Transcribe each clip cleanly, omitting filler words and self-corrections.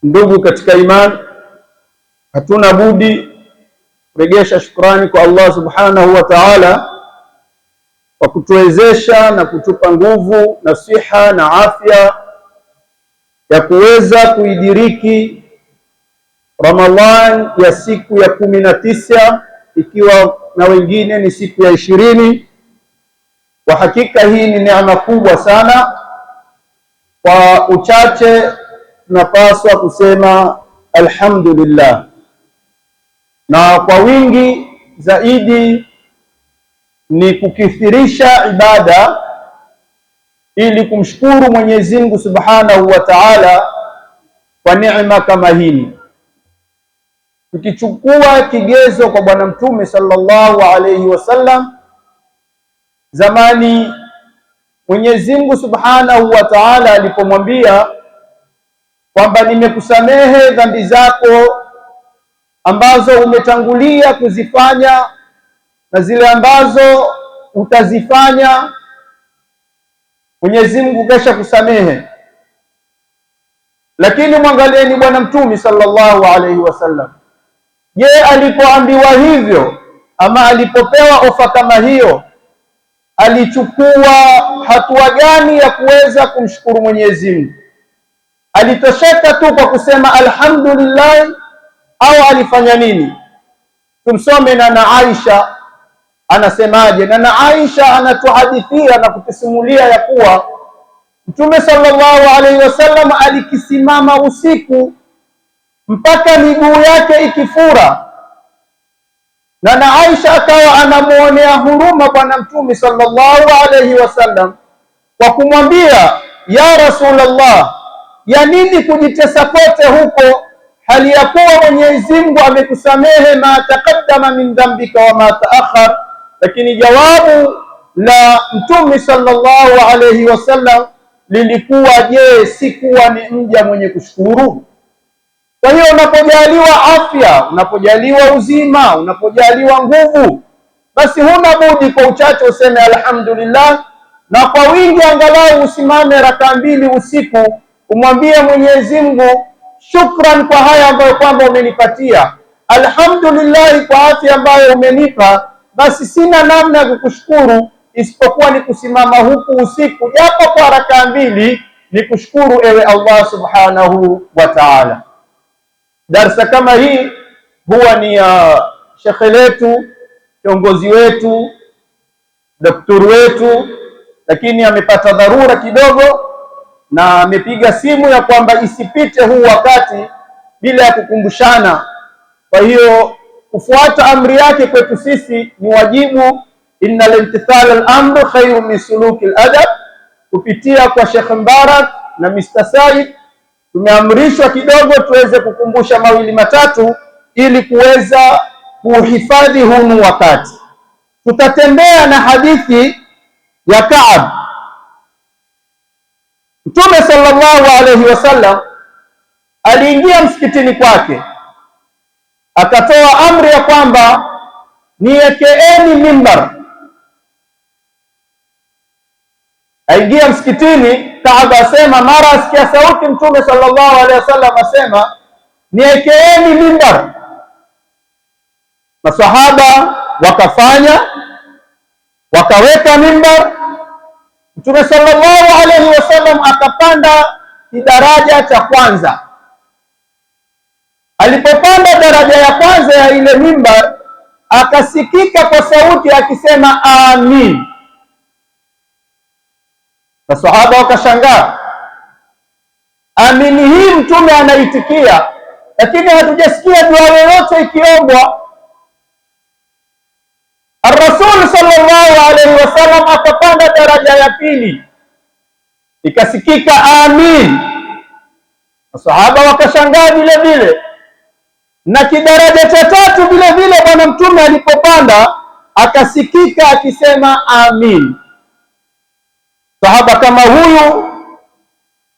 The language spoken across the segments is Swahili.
Ndugu katika imani, hatuna budi kurejesha shukrani kwa Allah subhanahu wa ta'ala kwa kutuwezesha na kutupa nguvu na siha na afya ya kuweza kuidiriki Ramadhan ya siku ya 19 ikiwa na wengine ni siku ya 20. Kwa hakika hii ni neema kubwa sana. Kwa uchache tunapaswa kusema alhamdulillah, na kwa wingi zaidi ni kukithirisha ibada ili kumshukuru Mwenyezi Mungu Subhanahu wa Ta'ala kwa neema kama hii. Tukichukua kigezo kwa Bwana Mtume sallallahu alayhi wasallam, zamani Mwenyezi Mungu Subhanahu wa Ta'ala alipomwambia kwamba nimekusamehe dhambi zako ambazo umetangulia kuzifanya na zile ambazo utazifanya, Mwenyezi Mungu kesha kusamehe. Lakini mwangalieni Bwana Mtume sallallahu alayhi wasallam, je, alipoambiwa hivyo ama alipopewa ofa kama hiyo, alichukua hatua gani ya kuweza kumshukuru Mwenyezi Mungu? Alitosheka tu kwa kusema alhamdulillah au alifanya nini? Tumsome na Aisha anasemaje. Na Aisha anatuhadithia na kutusimulia ya kuwa Mtume sallallahu alaihi wasallam alikisimama usiku mpaka miguu yake ikifura, na Aisha akawa anamuonea huruma Bwana Mtume sallallahu alaihi wasallam kwa kumwambia, ya Rasulullah, ya nini kujitesa kote huko hali ya kuwa Mwenyezi Mungu amekusamehe ma taqaddama min dhanbika wa ma taakhar? Lakini jawabu la Mtume sallallahu alayhi wasallam lilikuwa, je, si kuwa ni mja mwenye kushukuru? Kwa hiyo unapojaliwa afya, unapojaliwa uzima, unapojaliwa nguvu, basi huna budi kwa uchache useme alhamdulillah, na kwa wingi angalau usimame raka 2 usiku umwambie Mwenyezi Mungu, shukran kwa haya ambayo kwamba umenipatia, alhamdulillah kwa afya ambayo umenipa, basi sina namna ya kukushukuru isipokuwa ni kusimama huku usiku japo kwa raka 2 ni kushukuru ewe Allah subhanahu wa ta'ala. Darsa kama hii huwa ni ya shekhe letu, kiongozi wetu, daktari wetu, lakini amepata dharura kidogo na amepiga simu ya kwamba isipite huu wakati bila ya kukumbushana. Kwa hiyo kufuata amri yake kwetu sisi ni wajibu. Innal imtithal al-amr khairu min suluki al-adab. Kupitia kwa Sheikh Mbarak na Mr. Said tumeamrishwa kidogo tuweze kukumbusha 2 matatu ili kuweza kuhifadhi huu wakati. Tutatembea na hadithi ya Ka'ab. Mtume sallallahu alayhi wasallam aliingia msikitini kwake, akatoa amri ya kwamba niekeeni mimbar. Aingia msikitini, Kaaba asema, mara asikia sauti Mtume sallallahu alayhi wasallam asema niekeeni mimbar. Masahaba wakafanya, wakaweka mimbar. Mtume sallallahu alayhi wasallam akapanda daraja cha kwanza. Alipopanda daraja ya kwanza ya ile mimbar, akasikika kwa sauti akisema amin. Masahaba wakashangaa, amini hii Mtume anaitikia, lakini hatujasikia dua yoyote ikiombwa. Ar-Rasul sallallahu alayhi wasallam akapanda daraja ya pili, ikasikika amin. Masahaba wakashangaa vile vile, na kidaraja cha tatu vile vile Bwana Mtume alipopanda akasikika akisema amin. Sahaba kama huyu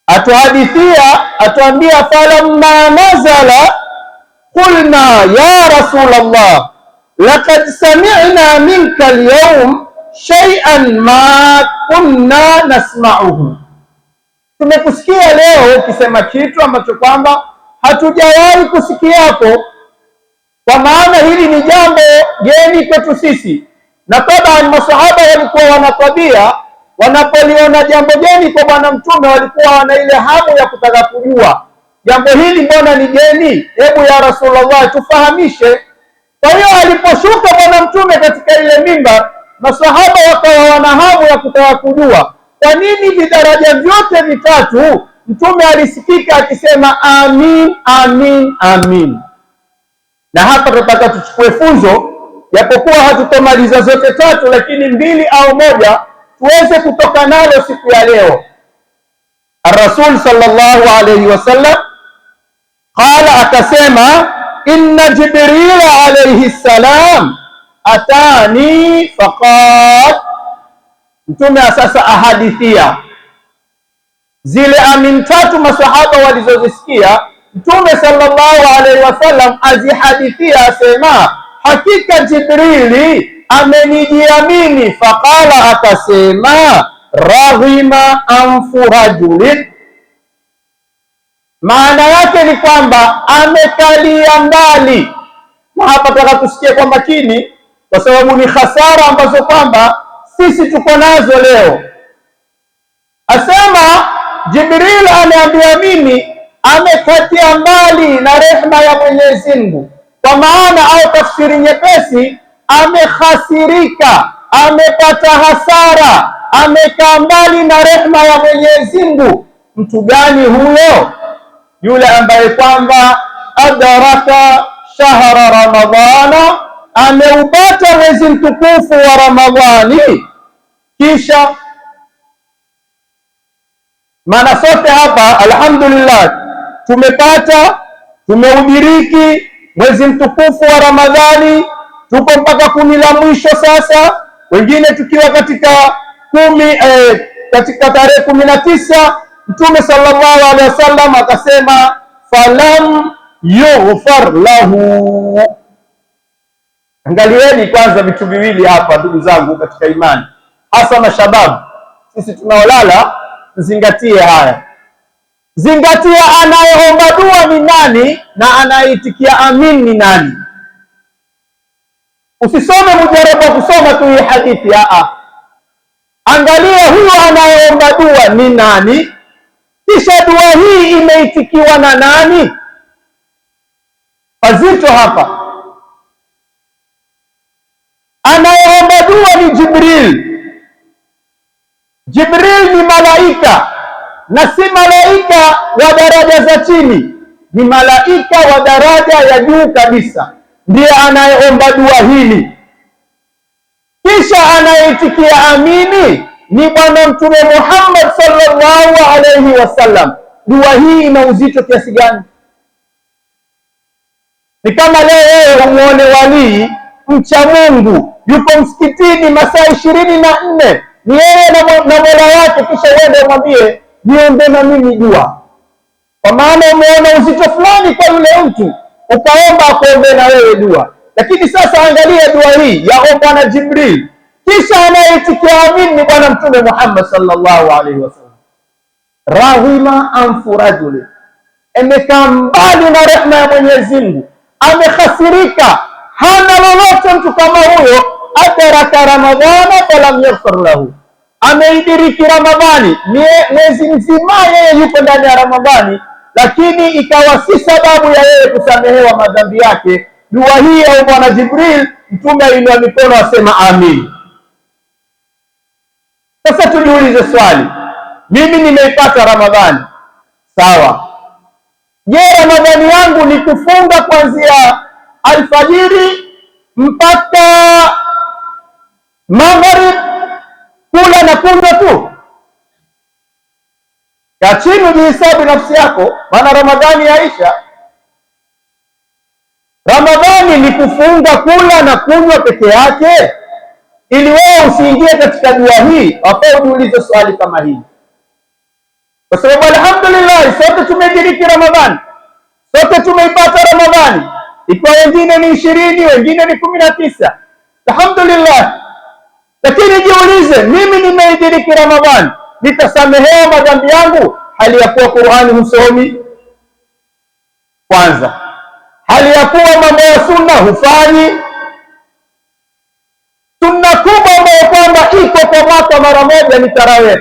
atuhadithia, atuambia, falamma nazala qulna ya Rasulullah laqad sami'na minka al-yawm shay'an ma kunna nasma'uhu. Tumekusikia leo ukisema kitu ambacho kwamba hatujawahi kusikiapo, kwa maana hili ni jambo geni kwetu sisi. Na tabaan masahaba walikuwa wana tabia, wanapoliona jambo geni kwa Bwana Mtume walikuwa wana ile hamu ya kutaka kujua jambo hili, mbona ni geni? Hebu ya Rasulullah tufahamishe. Kwa hiyo aliposhuka Bwana Mtume katika ile mimbar, masahaba wakawa wana hamu ya kutaka kujua kwa nini vidaraja vyote vitatu Mtume alisikika akisema amin, amin, amin. Na hapa tunataka tuchukue funzo, japokuwa hatutomaliza zote tatu, lakini mbili au moja tuweze kutoka nalo siku ya leo. Ar-Rasul sallallahu alayhi wasallam qala, akasema inna Jibril alayhi salam atani faqad. Mtume sasa ahadithia zile amin tatu masahaba walizozisikia, Mtume sallallahu alaihi wasallam azihadithia, asema hakika Jibrili amenijia mimi. Faqala, akasema raghima anfu rajulin, maana yake ni kwamba amekalia mbali. Na hapa nataka tusikie kwa makini, kwa sababu ni hasara ambazo kwamba sisi tuko nazo leo. Asema Jibril ameambia mimi amekatia mbali na rehma ya Mwenyezi Mungu, kwa maana au tafsiri nyepesi, amehasirika, amepata hasara, amekaa mbali na rehma ya Mwenyezi Mungu. Mtu gani huyo? Yule ambaye kwamba adraka shahra Ramadhana, ameupata mwezi mtukufu wa Ramadhani. Kisha maana sote hapa alhamdulillah tumeudiriki mwezi mtukufu wa Ramadhani, tuko mpaka 10 la mwisho sasa, wengine tukiwa katika katika tarehe 19. Mtume sallallahu alaihi wasallam akasema falam yughfar lahu. Angalieni kwanza vitu viwili hapa, ndugu zangu katika imani, hasa mashababu, sisi tunaolala tuzingatie haya. Zingatia anayeomba dua ni nani na anayeitikia amin ni nani. Usisome mujarabu wa kusoma tu hii hadithi, angalia huyo anayeomba dua ni nani, kisha dua hii imeitikiwa na nani. Pazito hapa. Anayeomba dua ni Jibril. Jibril ni malaika, na si malaika wa daraja za chini, ni malaika wa daraja ya juu kabisa, ndiye anayeomba dua hili. Kisha anayeitikia amini ni Bwana Mtume Muhammad sallallahu alayhi wasallam. Dua hii ina uzito kiasi gani? Ni kama leo wewe umuone walii mcha Mungu yupo msikitini masaa 24, ni yeye na Mola wake, kisha uende umwambie niombe na mimi dua, kwa maana umeona uzito fulani kwa yule mtu ukaomba akuombe na wewe dua. Lakini sasa angalia dua hii yaombwa na Jibril, kisha anayeitikia amin ni Bwana Mtume Muhammad sallallahu alaihi wasallam. Raghima anfu rajuli, amekaa mbali na rehema ya Mwenyezi Mungu, amehasirika, hana lolote mtu kama huyo. Adraka Ramadhana falam yaghfar lahu, ameidiriki Ramadhani, mwezi mzima yeye yuko ndani ya Ramadhani, lakini ikawa si sababu ya yeye kusamehewa madhambi yake. Dua hii ya Bwana Jibril, Mtume ainua mikono asema amin. Sasa tujiulize swali, mimi nimeipata Ramadhani, sawa. Je, Ramadhani yangu ni kufunga kuanzia alfajiri mpaka magharib, kula na kunywa tu? Kaa chini ujihesabu nafsi yako, maana Ramadhani yaisha. Ramadhani ni kufunga, kula na kunywa peke yake? Ili wewe usiingie katika dua hii, wafaa ujiulize swali kama hili, kwa sababu alhamdulillah sote tumediriki Ramadhani, sote tumeipata Ramadhani, ikiwa wengine ni 20, wengine ni 19, alhamdulillah. Lakini jiulize, mimi nimeidiriki Ramadhani, nitasamehewa madhambi yangu hali ya kuwa Qur'ani husomi, kwanza, hali ya kuwa mambo ya sunna hufanyi. Sunna kubwa ambayo kwamba iko kwa mwaka mara moja ni tarawih,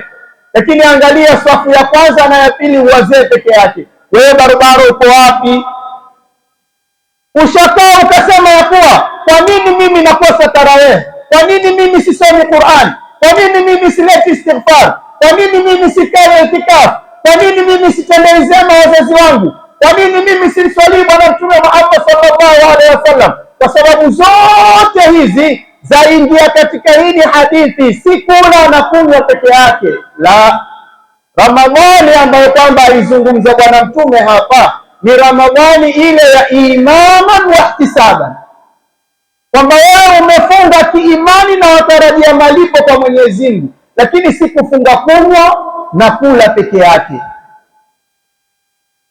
lakini angalia safu ya kwanza na ya pili wazee peke yake. Wewe barabara uko wapi? Ushakaa ukasema ya kuwa kwa nini mimi nakosa tarawih? Kwa nini mimi sisomi Qur'an? Kwa nini mimi sileti istighfar? Kwa nini mimi sikae itikaf? Kwa nini mimi sitendei zema wazazi wangu? Kwa nini mimi simswali Bwana Mtume Muhammad sallallahu alaihi wasallam? Kwa sababu zote hizi zaingia katika hili hadithi, si kula na kunywa peke yake. La, Ramadhani ambayo kwamba alizungumza Bwana Mtume hapa ni Ramadhani ile ya imaman wa ihtisaban, kwamba wewe umefunga kiimani na watarajia malipo kwa Mwenyezi Mungu, lakini si kufunga kunywa na kula peke yake.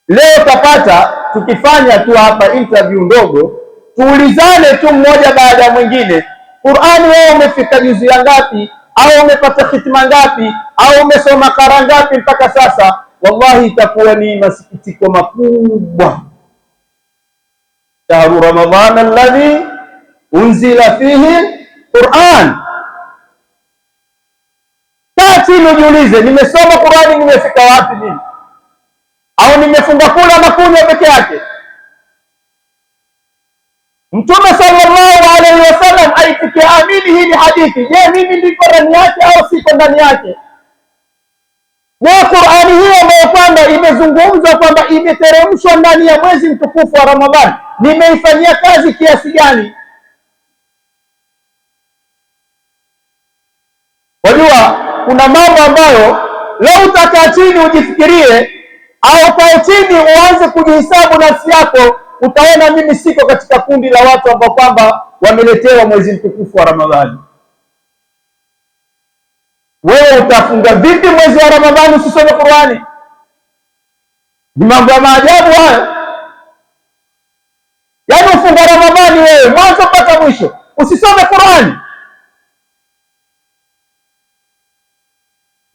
Leo tapata tukifanya tu hapa interview ndogo, tuulizane tu mmoja baada ya mwingine, Qur'ani wewe umefika juzu ya ngapi, au umepata hitima ngapi, au umesoma kara ngapi mpaka sasa? Wallahi itakuwa ni masikitiko makubwa. Shahru Ramadhan alladhi unzila fihi Qur'an. Kati nijiulize, nimesoma Qur'ani nimefika wapi mimi? Au nimefunga kula na kunywa peke yake? Mtume sallallahu alaihi wasallam alifikia amini hii ni hadithi. Je, mimi niko ndani yake au siko ndani yake? Je, Qur'ani hiyo ambayo kwamba imezungumzwa kwamba imeteremshwa ndani ya mwezi mtukufu wa Ramadhani, nimeifanyia kazi kiasi gani? Wajua kuna mambo ambayo leo utakaa chini ujifikirie, au kae chini uanze kujihesabu nafsi yako, utaona mimi siko katika kundi la watu ambao kwamba wameletewa mwezi mtukufu wa Ramadhani. Wewe utafunga vipi mwezi wa Ramadhani usisome Qur'ani? Ni mambo ya maajabu hayo. Yaani ufunga Ramadhani wewe mwanzo mpaka mwisho usisome Qur'ani,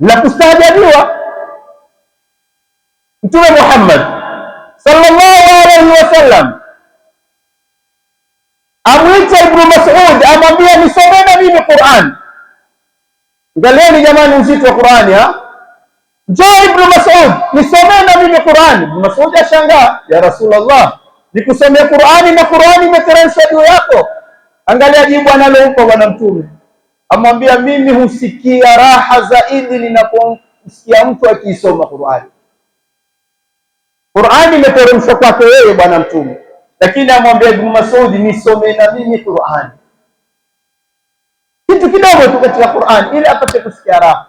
la kustaajabiwa. Mtume Muhammad sallallahu alaihi wasallam amwita Ibn Mas'ud, amwambia nisomeni mimi Qur'an. Angalieni jamani uzito wa Qur'ani ha? Njoo Ibn Mas'ud, nisomeni mimi Qur'an. Ibn Mas'ud ashangaa, ya Rasulullah, nikusomea Qur'ani na Qur'ani imeteremshwa juu yako? Angalia jibu analompa Bwana Mtume. Amwambia mimi husikia raha zaidi ninapomsikia mtu akiisoma Qur'ani. Qur'ani imeteremshwa kwake wewe Bwana Mtume, lakini amwambia Ibn Mas'ud nisome na mimi Qur'ani. Kitu kidogo tu katika Qur'an ili apate kusikia raha.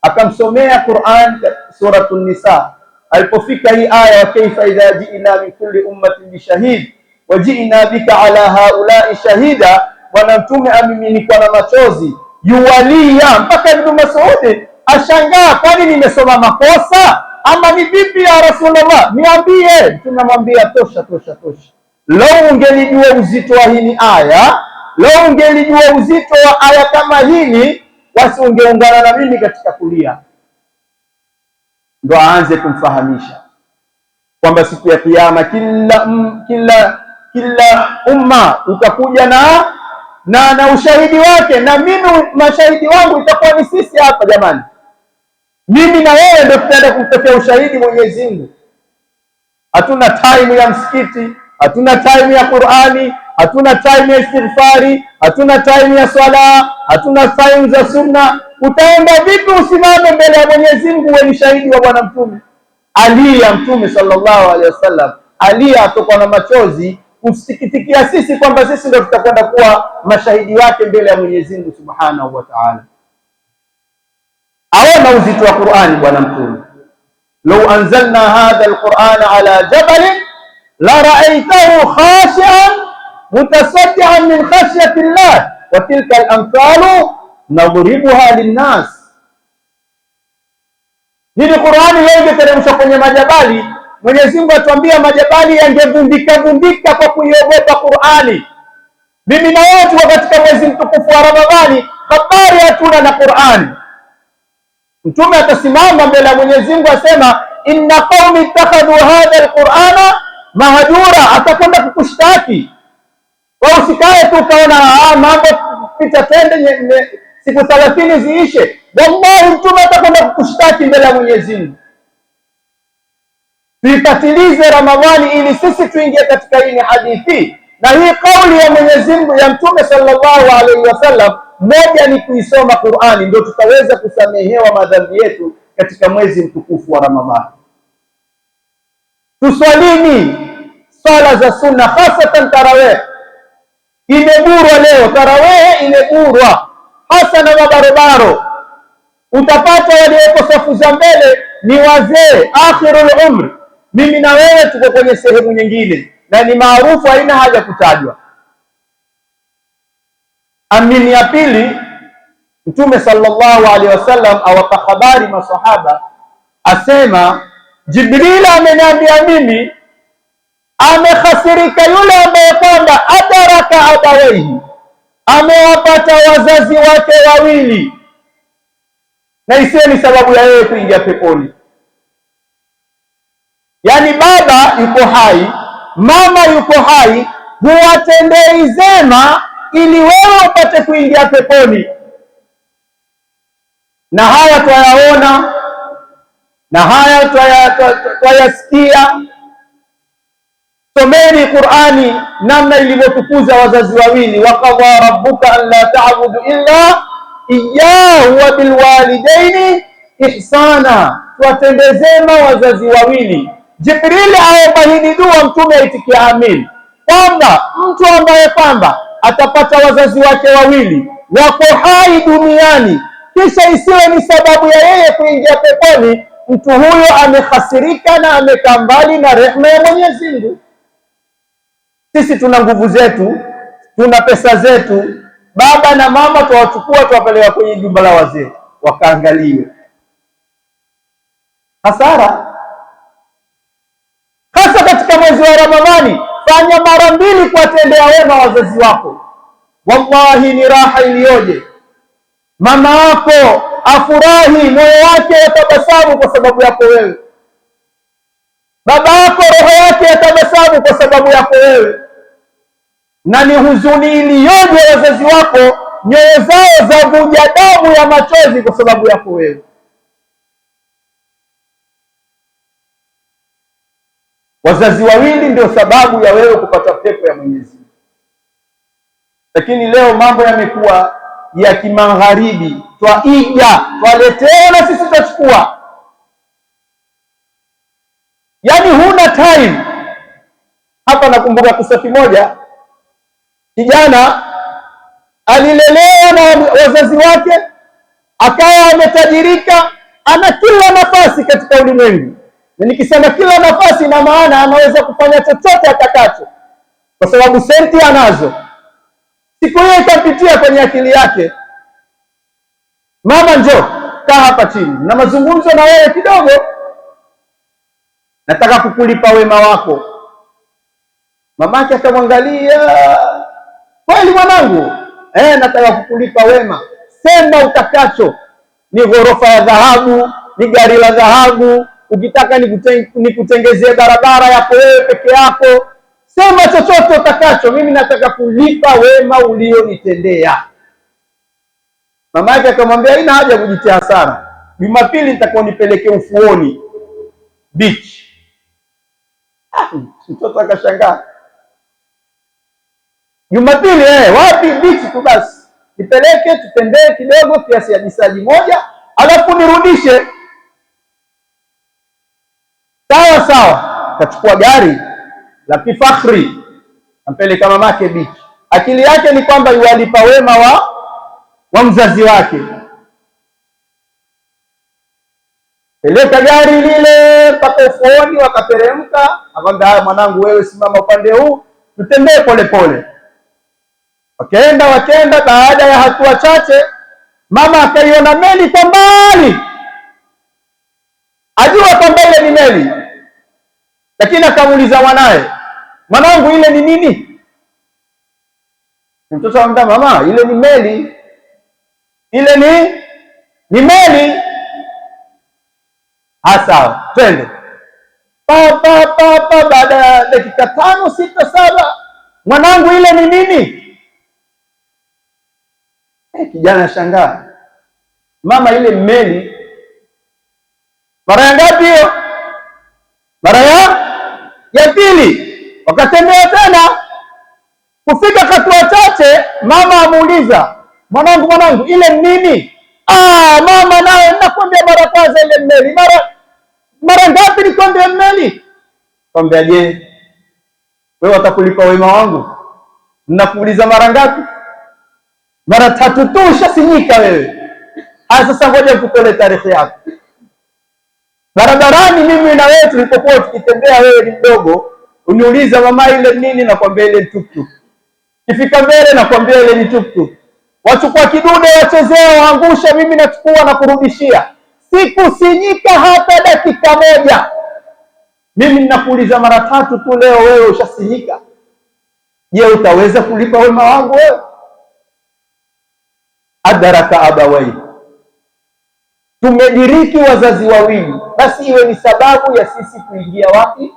Akamsomea Qur'an suratul Nisa. Alipofika hii aya, wa kaifa idha ji'na min kulli ummatin bishahid wa ji'na bika ala haula'i shahida, Bwana Mtume amiminikwa na machozi yuwalia, mpaka Ibn Mas'ud ashangaa, kwani nimesoma makosa ama ni vipi ya Rasulullah? Niambie. Mtume amwambia tosha. Leo ungelijua uzito wa hii aya, leo ungelijua uzito wa aya kama hili, basi ungeungana na mimi katika kulia. Ndo aanze kumfahamisha kwamba siku ya Kiyama kila umma utakuja na ushahidi wake, na mimi mashahidi wangu itakuwa ni sisi hapa jamani. Mimi na wewe ndio tutaenda kumtokea ushahidi Mwenyezi Mungu. Hatuna time ya msikiti, hatuna time ya Qur'ani, hatuna time ya istighfari, hatuna time ya swala, hatuna time za sunna. Utaenda vipi usimame mbele ya Mwenyezi Mungu uwe ni shahidi wa Bwana Mtume? Alia Mtume sallallahu alaihi wasallam, alia atokwa na machozi kusikitikia sisi kwamba sisi ndio tutakwenda kuwa mashahidi wake mbele ya Mwenyezi Mungu Subhanahu wa Ta'ala. Aona uzito wa Qur'ani Bwana Mtume. Law anzalna hadha alqur'ana ala jabalin la ra'aytahu khashi'an mutasaddian min khashyati Allah wa tilka al-amthalu nadribuha lin-nas. Hii Qur'ani leo ingeteremshwa kwenye majabali, Mwenyezi Mungu atuambia majabali yangevundika kwa kuiogopa Qur'ani. Mimi na wewe tuko katika mwezi mtukufu wa Ramadhani, habari hatuna na Qur'ani. Mtume atasimama mbele ya Mwenyezi Mungu asema, inna qaumi ittakhadhu hadha alqur'ana mahajura, atakwenda kukushtaki. Wewe usikae tu ukaona mambo pita tende siku 30 ziishe. Wallahi mtume atakwenda kukushtaki mbele ya Mwenyezi Mungu. Tuipatilize Ramadhani ili sisi tuingie katika hii hadithi na hii kauli ya Mwenyezi Mungu ya Mtume sallallahu alaihi wasallam. Moja ni kuisoma Qur'ani, ndio tutaweza kusamehewa madhambi yetu katika mwezi mtukufu wa Ramadhani. Tuswalini swala za sunna, hasatan tarawih. Imeburwa leo tarawih, imeburwa hasa na mabarobaro. Utapata walioko safu za mbele ni wazee akhirul umri. Mimi na wewe tuko kwenye sehemu nyingine na ni maarufu, haina haja kutajwa. Amini ya pili, Mtume sallallahu alaihi wasallam awapa habari masahaba, asema Jibril ameniambia mimi amekhasirika yule ambaye kwamba ataraka abawaihi, amewapata wazazi wake wawili na isiwe ni sababu ya yeye kuingia peponi. Yani baba yuko hai, mama yuko hai, huwatendei zema ili wewe upate kuingia peponi. Na haya twayaona na haya twayasikia. Someni Qur'ani namna ilivyotukuza wazazi wawili, wa qadha rabbuka an la ta'budu illa iyyahu wa bil walidaini ihsana. Tuwatendezema wazazi wawili. Jibril aomba dua, mtume aitikia amin, kwamba mtu ambaye kwamba atapata wazazi wake wawili wako hai duniani kisha isiwe ni sababu ya yeye kuingia peponi, mtu huyo amehasirika na amekaa mbali na rehema ya Mwenyezi Mungu. Sisi tuna nguvu zetu, tuna pesa zetu, baba na mama tuwachukua tuwapeleka kwenye jumba la wazee wakaangaliwe. Hasara. Hasa katika mwezi wa Ramadhani, fanya mara mbili kuwatendea wema wazazi wako. Wallahi ni raha iliyoje. Mama yako afurahi, moyo wake yatabasamu kwa sababu yako wewe. Baba yako roho yake yatabasamu kwa sababu yako wewe. Na ni huzuni iliyoje wazazi wako nyoyo zao za vuja damu ya machozi kwa sababu yako wewe. Wazazi wawili ndio sababu ya wewe kupata pepo ya Mwenyezi Mungu. Lakini leo mambo yamekuwa ya kimagharibi, twaiga, twaletea na sisi tutachukua. Yaani huna time. Hapa nakumbuka kisa kimoja, kijana alilelewa na wazazi wake, akawa ametajirika, ana kila nafasi katika ulimwengu. Na nikisema kila nafasi, na maana anaweza kufanya chochote atakacho kwa sababu senti anazo. Siku hiyo ikapitia kwenye akili yake, mama njoo, kaa hapa chini na mazungumzo na wewe kidogo, nataka kukulipa wema wako. Mamake akamwangalia, kweli mwanangu? Nataka kukulipa wema, sema utakacho. Ni ghorofa ya dhahabu, ni gari la dhahabu, ukitaka nikutengezee barabara yako wewe peke yako, sema chochote utakacho, mimi nataka kulipa wema ulionitendea. Mama yake akamwambia, haina haja kujitia hasara, Jumapili nitakuwa nipeleke ufuoni beach. Mtoto akashangaa, Jumapili wapi? Beach tu basi, nipeleke tutembee kidogo kiasi ya jisaji moja alafu nirudishe. Sawa sawa. Kachukua gari la kifakhri ampeleka mamake beach. Akili yake ni kwamba yuwalipa wema wa mzazi wake. Peleka gari lile mpaka ufuoni, wakateremka. Akamwambia, haya mwanangu, wewe simama upande huu, tutembee pole pole. Wakaenda. Baada ya hatua chache, mama akaiona meli kwa mbali, ajua kwamba ile ni meli, lakini akamuuliza mwanae, mwanangu, ile ni nini? Mtoto akamwambia, mama, ile ni meli, ile ni meli. Sawa, twende. Baada ya dakika 5, 6, 7, mwanangu, ile ni nini? Kijana shangaa, mama, ile meli. Mara ya ngapi hiyo? Mara ya pili. Wakatembea tena, kufika hatua chache, mama amuuliza, mwanangu, ile nini? Mama, nawe nakwambia mara kwanza ile meli. Mara ngapi nikwambia meli? Kwambia, je, wewe watakulipa wema wangu? Ninakuuliza mara ngapi? Mara 3 tu, ushasinyika wewe. Sasa ngoja nikupele tarehe yako. Barabarani mimi na wewe tulipokuwa tukitembea, wewe ni mdogo, uniuliza mama, ile nini? Nakwambia ile tuktuk. Kifika mbele nakwambia ile ni tuktuk. Wachukua kidude wachezea, waangusha, mimi nachukua na kurudishia. Sikusinyika hata dakika moja. Mimi ninakuuliza mara 3 tu, leo wewe ushasinyika. Je, utaweza kulipa wema wangu wewe? Adaraka abawai, tumediriki wazazi wawili, basi iwe ni sababu ya sisi kuingia wapi?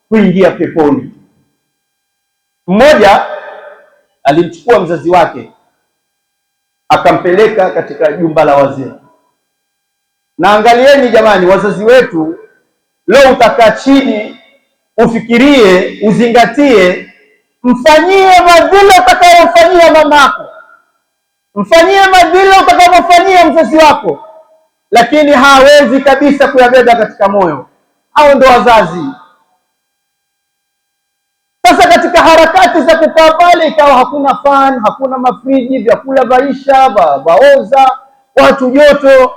Kuingia peponi. Mmoja alimchukua mzazi wake akampeleka katika jumba la wazee. Na angalieni jamani, wazazi wetu leo, utakaa chini ufikirie, uzingatie, mfanyie madhila utakayomfanyia mamako, mfanyie madhila utakayomfanyia mzazi wako, lakini hawezi kabisa kuyabeba katika moyo. Hao ndo wazazi. Sasa katika harakati za kukaa pale, ikawa hakuna fan, hakuna mafriji, vyakula vaisha, vaoza, watu joto.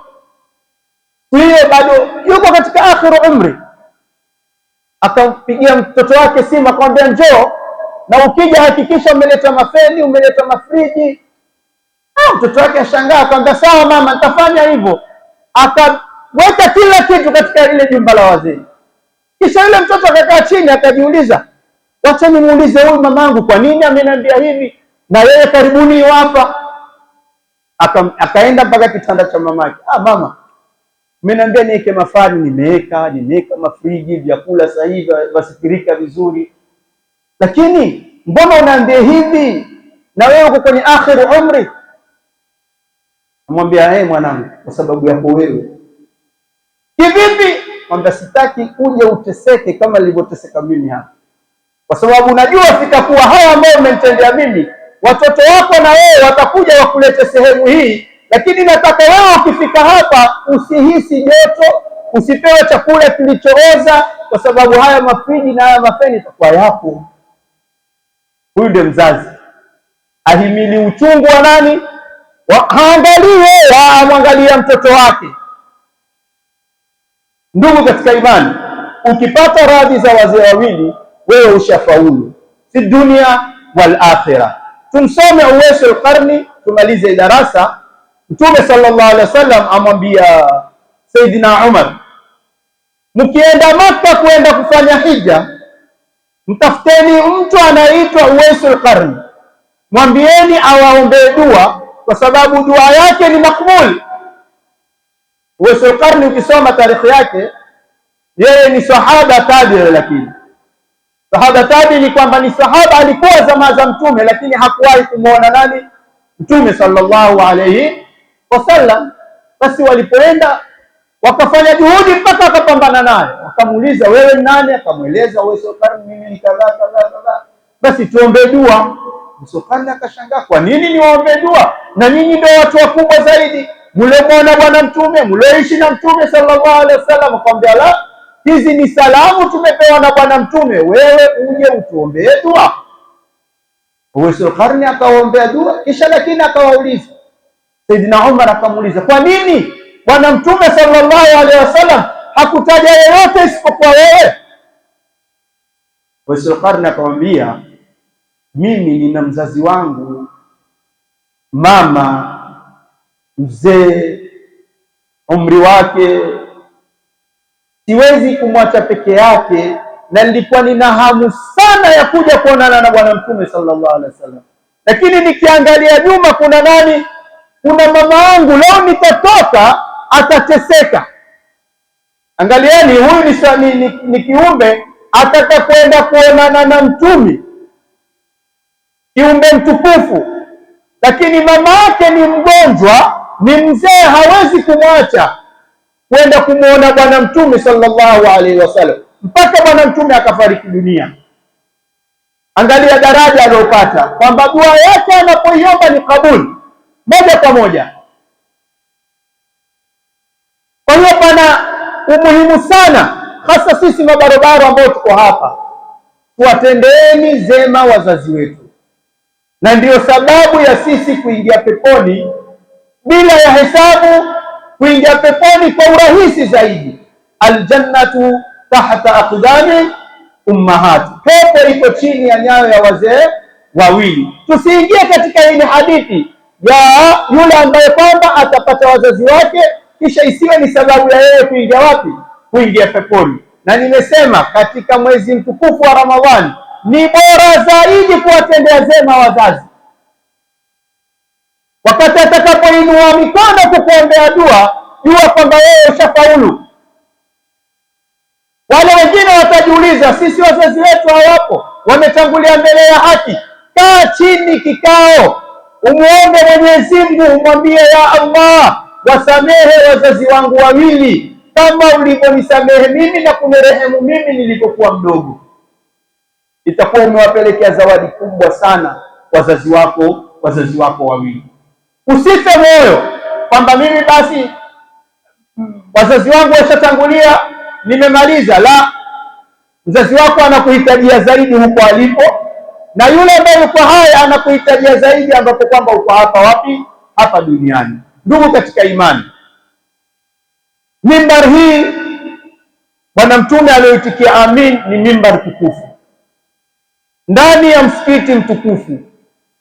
Yeye bado yuko katika akhiru umri. Akampigia mtoto wake simu, akamwambia njoo, na ukija hakikisha umeleta mafeni, umeleta mafriji. Mtoto wake ashangaa, akamwambia sawa mama, nitafanya hivyo. Akaweka kila kitu katika ile jumba la wazee. Kisha yule mtoto akakaa chini akajiuliza, wacha nimuulize huyu mamangu kwa nini ameniambia hivi, na yeye karibuni hapa. Akaenda mpaka kitanda cha mamake. Mama, umeniambia niweke mafani, nimeweka mafriji, vyakula sasa hivi vasifirika vizuri, lakini mbona unaambia hivi na wewe uko kwenye akhiru umri? Amwambia, mwanangu, kwa sababu yako wewe. Kivipi? Mwambia, sitaki uje uteseke kama nilivyoteseka mimi hapa, kwa sababu najua sitakuwa haya ambayo umenitendea mimi, watoto wako na wewe watakuja wakulete sehemu hii, lakini nataka wewe ukifika hapa usihisi joto, usipewe chakula kilichooza, kwa sababu haya mafriji na haya mafeni itakuwa yapo. Huyu ndiye mzazi, ahimili uchungu wa nani? Haangalie, amwangalia mtoto wake. Ndugu katika imani, ukipata radhi za wazee wawili, wewe ushafaulu fi dunia wal akhirah. Tumsome Uwais al-Qarni tumalize darasa. Mtume sallallahu alaihi wasallam amwambia Saidina Umar, mkienda Makka kwenda kufanya hija, mtafuteni mtu anaitwa Uwais al-Qarni, mwambieni awaombee dua, kwa sababu dua yake ni makbul. Uwais al-Qarni ukisoma tarehe yake, yeye ni sahaba tabi'i, lakini sahaba tabi'i ni kwamba ni sahaba alikuwa zama za Mtume, lakini hakuwahi kumwona nani? Mtume sallallahu alayhi wasallam. Basi walipoenda wakafanya juhudi mpaka wakapambana naye, wakamuuliza wewe ni nani? Akamweleza Uwais al-Qarni, mimi ni kadha kadha, basi tuombe dua. Uwais al-Qarni akashangaa, kwa nini niwaombe dua na nyinyi ndio watu wakubwa zaidi, mlemwona bwana Mtume, mlioishi na Mtume sallallahu alaihi wasallam? Akamwambia, la, hizi ni salamu tumepewa na bwana Mtume, wewe uje utuombee dua. Uwais al-Qarni akaombea dua, kisha lakini akawauliza Saidina Umar, akamuuliza, kwa nini bwana Mtume sallallahu alaihi wasallam hakutaja yeyote isipokuwa wewe? Uwais al-Qarni akamwambia, mimi nina mzazi wangu mama mzee, umri wake siwezi kumwacha peke yake, na nilikuwa nina hamu sana ya kuja kuonana na bwana Mtume sallallahu alaihi wasallam, lakini nikiangalia nyuma kuna nani? Kuna mama yangu, leo nitatoka atateseka. Angalieni, huyu ni kiumbe atakakwenda kuonana na mtume, kiumbe mtukufu, lakini mama yake ni mgonjwa, ni mzee, hawezi kumwacha kwenda kumwona bwana mtume sallallahu alaihi wasallam mpaka bwana mtume akafariki dunia. Angalia daraja aliyopata, kwamba dua yake anapoiomba ni kabuli moja kwa moja. Kwa hiyo pana umuhimu sana, hasa sisi mabarobaro ambao tuko hapa, tuwatendeeni zema wazazi wetu, na ndiyo sababu ya sisi kuingia peponi bila ya hesabu, kuingia peponi kwa urahisi zaidi. Aljannatu tahta aqdami ummahati, pepo iko chini ya nyayo ya wazee wawili. Tusiingie katika ile hadithi ya yule ambaye kwamba atapata wazazi wake kisha isiwe ni sababu ya yeye kuingia wapi? Kuingia peponi. Na nimesema katika mwezi mtukufu wa Ramadhani ni bora zaidi kuwatendea zema wazazi. Wakati atakapoinua mikono kukuombea dua, jua kwamba wewe ushafaulu. Wale wengine watajiuliza, sisi wazazi wetu hawapo, wametangulia mbele ya haki. Kaa chini kikao, umuombe Mwenyezi Mungu, umwambie ya Allah, wasamehe wazazi wangu wawili kama ulivyonisamehe mimi na kunirehemu mimi nilipokuwa mdogo. Itakuwa umewapelekea zawadi kubwa sana wazazi wako wawili. Usife moyo kwamba mimi basi wazazi wangu washatangulia, nimemaliza. La, mzazi wako anakuhitajia zaidi huko alipo, na yule ambaye yuko haya anakuhitajia zaidi ambapo kwamba uko hapa wapi? Hapa duniani. Ndugu katika imani, mimbar hii Bwana Mtume aliyoitikia amin ni mimbar tukufu ndani ya msikiti mtukufu,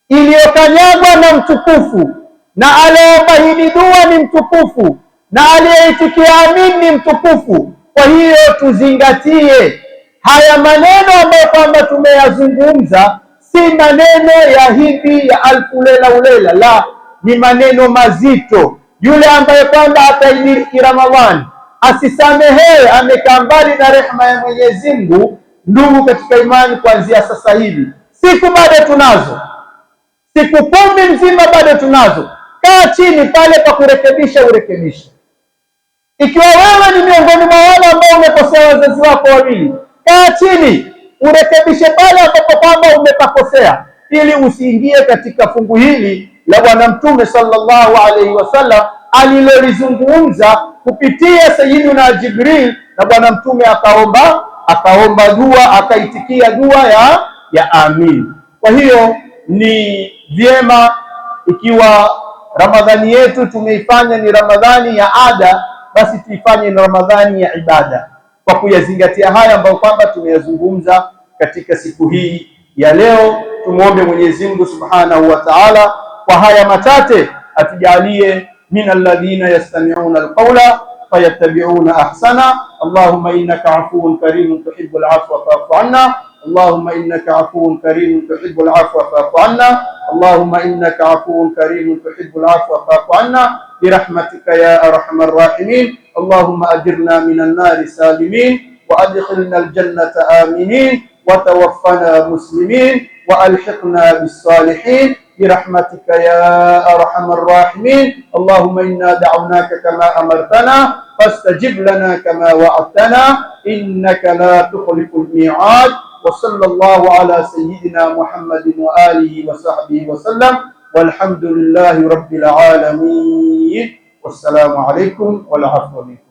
iliyokanyagwa na mtukufu, na aliyeomba dua ni mtukufu, na aliyeitikia amin ni mtukufu. Kwa hiyo tuzingatie haya maneno ambayo kwamba tumeyazungumza, si maneno ya hivi ya alfu lela ulela, la, ni maneno mazito. Yule ambaye kwamba ataidiriki Ramadhani asisamehewe, amekaa mbali na rehema ya Mwenyezi Mungu. Ndugu katika imani, kuanzia sasa hivi, siku bado tunazo, siku 10 nzima bado tunazo. Kaa chini pale pa kurekebisha, urekebishe. Ikiwa wewe ni miongoni mwa wale ambao umekosea wazazi wako wawili, kaa chini urekebishe pale ambapo kwamba umepakosea, ili usiingie katika fungu hili la Bwana Mtume sallallahu alaihi wasallam alilolizungumza kupitia Sayyidina Jibril, na Bwana Mtume akaomba dua, akaitikia dua ya amin. Kwa hiyo ni vyema ikiwa Ramadhani yetu tumeifanya ni Ramadhani ya ada, basi tuifanye ni Ramadhani ya ibada, kwa kuyazingatia haya ambayo kwamba tumeyazungumza katika siku hii ya leo. Tumuombe Mwenyezi Mungu Subhanahu wa Ta'ala kwa haya machache atujalie min alladhina yastami'una alqawla fayattabi'una ahsana. Allahumma innaka afuwun karimun tuhibbul afwa fa'fu anna. Allahumma innaka afuwun karimun tuhibbul afwa fa'fu anna. Allahumma innaka afuwun karimun tuhibbul afwa fa'fu anna birahmatika ya arhamar rahimin. Allahumma ajirna minan nari salimin wa adkhilna aljannata aminin wa tawaffana muslimin wa alhiqna bis salihin برحمتك يا أرحم الراحمين. اللهم إنا دعوناك كما أمرتنا فاستجب لنا كما وعدتنا إنك لا تخلف الميعاد. وصلى الله على سيدنا محمد وآله وصحبه وسلم والحمد لله رب العالمين والسلام عليكم والعفو منكم.